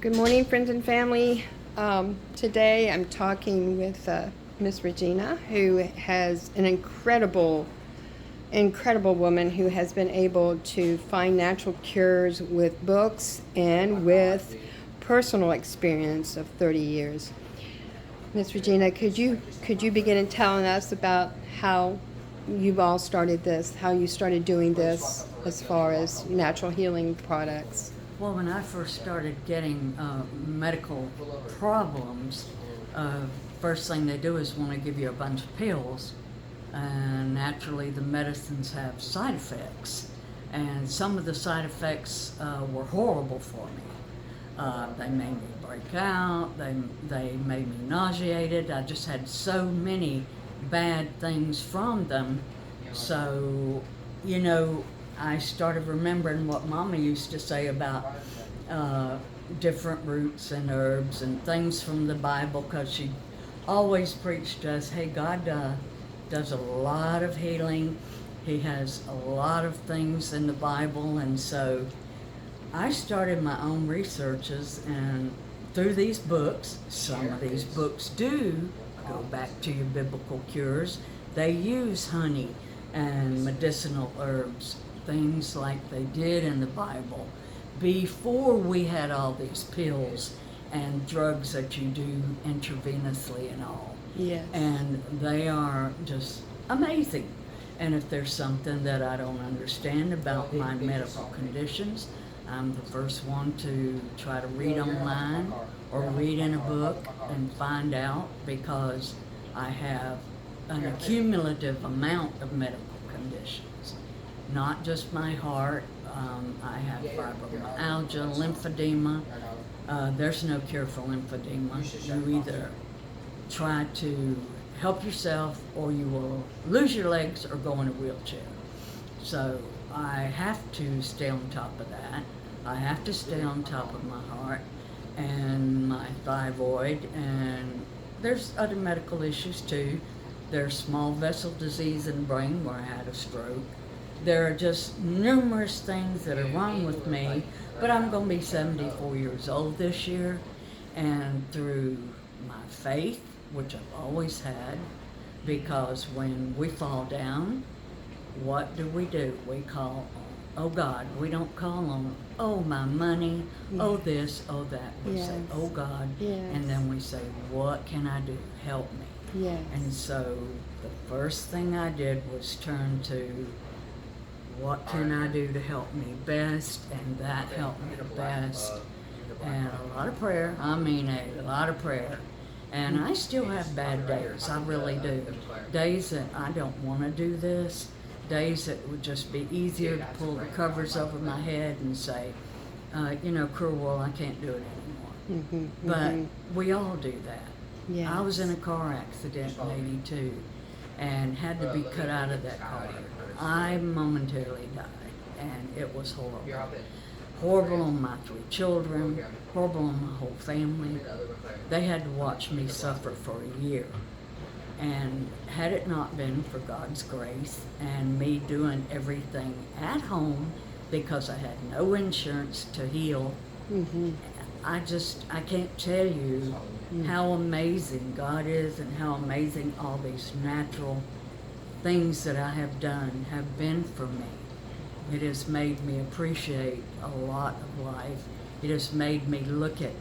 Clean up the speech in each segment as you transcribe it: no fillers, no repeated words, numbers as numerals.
Good morning, friends and family. Today I'm talking with Miss Regina, who has an incredible woman who has been able to find natural cures with books and with personal experience of 30 years. Miss Regina, could you begin in telling us about how you've all started this, how you started doing this as far as natural healing products? Well, when I first started getting medical problems, first thing they do is want to give you a bunch of pills, and naturally the medicines have side effects, and some of the side effects were horrible for me. They made me break out, they made me nauseated. I just had so many bad things from them. So, I started remembering what Mama used to say about different roots and herbs and things from the Bible, because she always preached to us, hey, God does a lot of healing. He has a lot of things in the Bible. And so I started my own researches, and through these books, some of these books do go back to your biblical cures. They use honey and medicinal herbs, things like they did in the Bible, before we had all these pills and drugs that you do intravenously and all. Yes. And they are just amazing. And if there's something that I don't understand about my medical conditions, I'm the first one to try to read online or read in a book and find out, because I have an accumulative amount of medical conditions, not just my heart. I have fibromyalgia, lymphedema. There's no cure for lymphedema. You either try to help yourself, or you will lose your legs or go in a wheelchair. So I have to stay on top of that. I have to stay on top of my heart and my thyroid, and there's other medical issues too. There's small vessel disease in the brain where I had a stroke. There are just numerous things that are wrong with me, but I'm going to be 74 years old this year, and through my faith, which I've always had, because when we fall down, what do? We call on, oh God. We don't call on, oh my money, oh this, oh that. We say, oh God, and then we say, what can I do? Help me. Yes. And so the first thing I did was turn to, what can I do to help me best? And that helped me best. And a lot of prayer. I mean, a lot of prayer. And I still have bad days. I really do. Days that I don't want to do this. Days that would just be easier to pull the covers over my head and say, cruel world, I can't do it anymore. Mm-hmm, but we all do that. Yes. I was in a car accident in '82 and had to be cut out of that car. I momentarily died, and it was horrible. Horrible on my 3 children, horrible on my whole family. They had to watch me suffer for a year. And had it not been for God's grace and me doing everything at home, because I had no insurance to heal, I can't tell you how amazing God is, and how amazing all these natural things that I have done have been for me. It has made me appreciate a lot of life. It has made me look at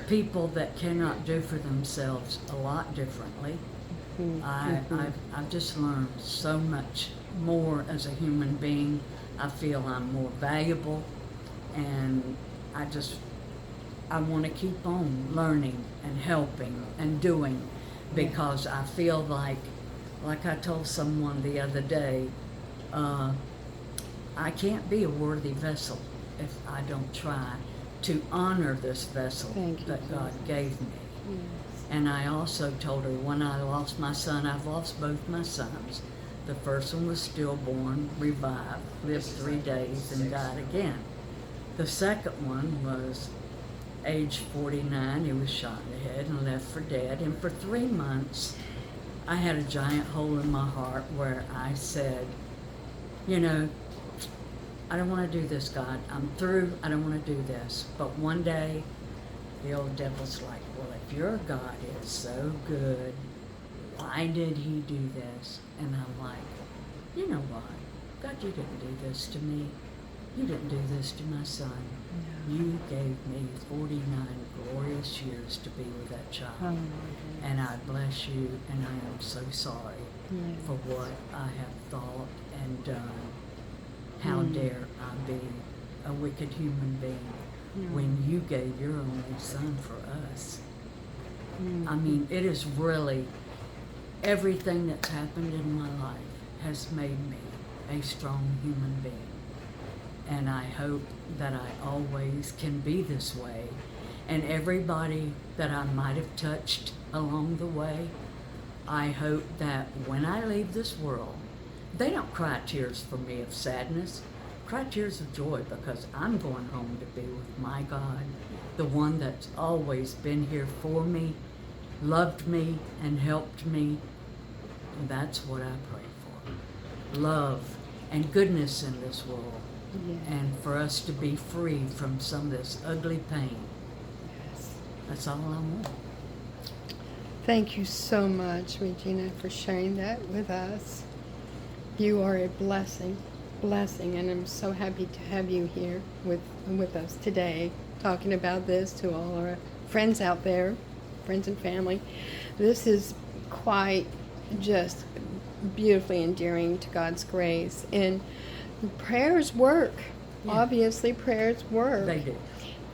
people that cannot do for themselves a lot differently. I've just learned so much more as a human being. I feel I'm more valuable, and I want to keep on learning and helping and doing, because I feel like I told someone the other day, I can't be a worthy vessel if I don't try to honor this vessel that God gave me. Yes. And I also told her, when I lost my son, I've lost both my sons. The first one was stillborn, revived, lived 3 days, and died again. The second one was age 49. He was shot in the head and left for dead. And for 3 months, I had a giant hole in my heart where I said, I don't want to do this, God. I'm through. I don't want to do this. But one day, the old devil's like, well, if your God is so good, why did he do this? And I'm like, you know what? God, you didn't do this to me. You didn't do this to my son. No. You gave me 49 glorious years to be with that child. Oh, my goodness. And I bless you, and I am so sorry Yes. for what I have thought and done. How dare I be a wicked human being when you gave your only son for us? I mean, it is really, everything that's happened in my life has made me a strong human being. And I hope that I always can be this way. And everybody that I might have touched along the way, I hope that when I leave this world, they don't cry tears for me of sadness, cry tears of joy, because I'm going home to be with my God, the one that's always been here for me, loved me, and helped me. And that's what I pray for. Love and goodness in this world. Yes. And for us to be free from some of this ugly pain. Yes. That's all I want. Thank you so much, Regina, for sharing that with us. You are a blessing, and I'm so happy to have you here with us today, talking about this to all our friends out there, friends and family. This is quite just beautifully endearing to God's grace, and prayers work. Yeah. Obviously, prayers work. They do.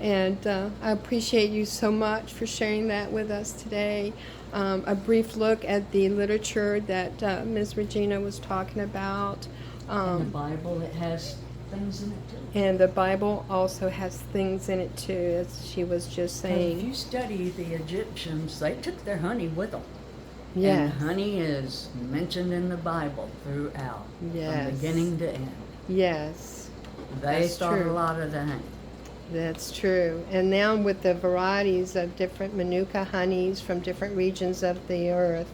And I appreciate you so much for sharing that with us today. A brief look at the literature that Ms. Regina was talking about. In the Bible, it has things in it too. And the Bible also has things in it too, as she was just If you saying. study the Egyptians, they took their honey with them. Yes. And honey is mentioned in the Bible throughout, Yes. from beginning to end. Yes, They That's thought true. a lot of the honey. that's true. And now with the varieties of different Manuka honeys from different regions of the earth,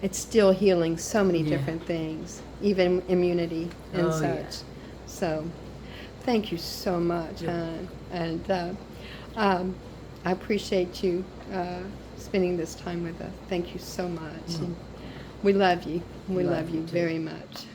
it's still healing so many Yeah. different things, even immunity and Oh, such. yeah. So, thank you so much, You're hon. And I appreciate you spending this time with us. Thank you so much. Mm. And we love you. We Love love you you too. very much.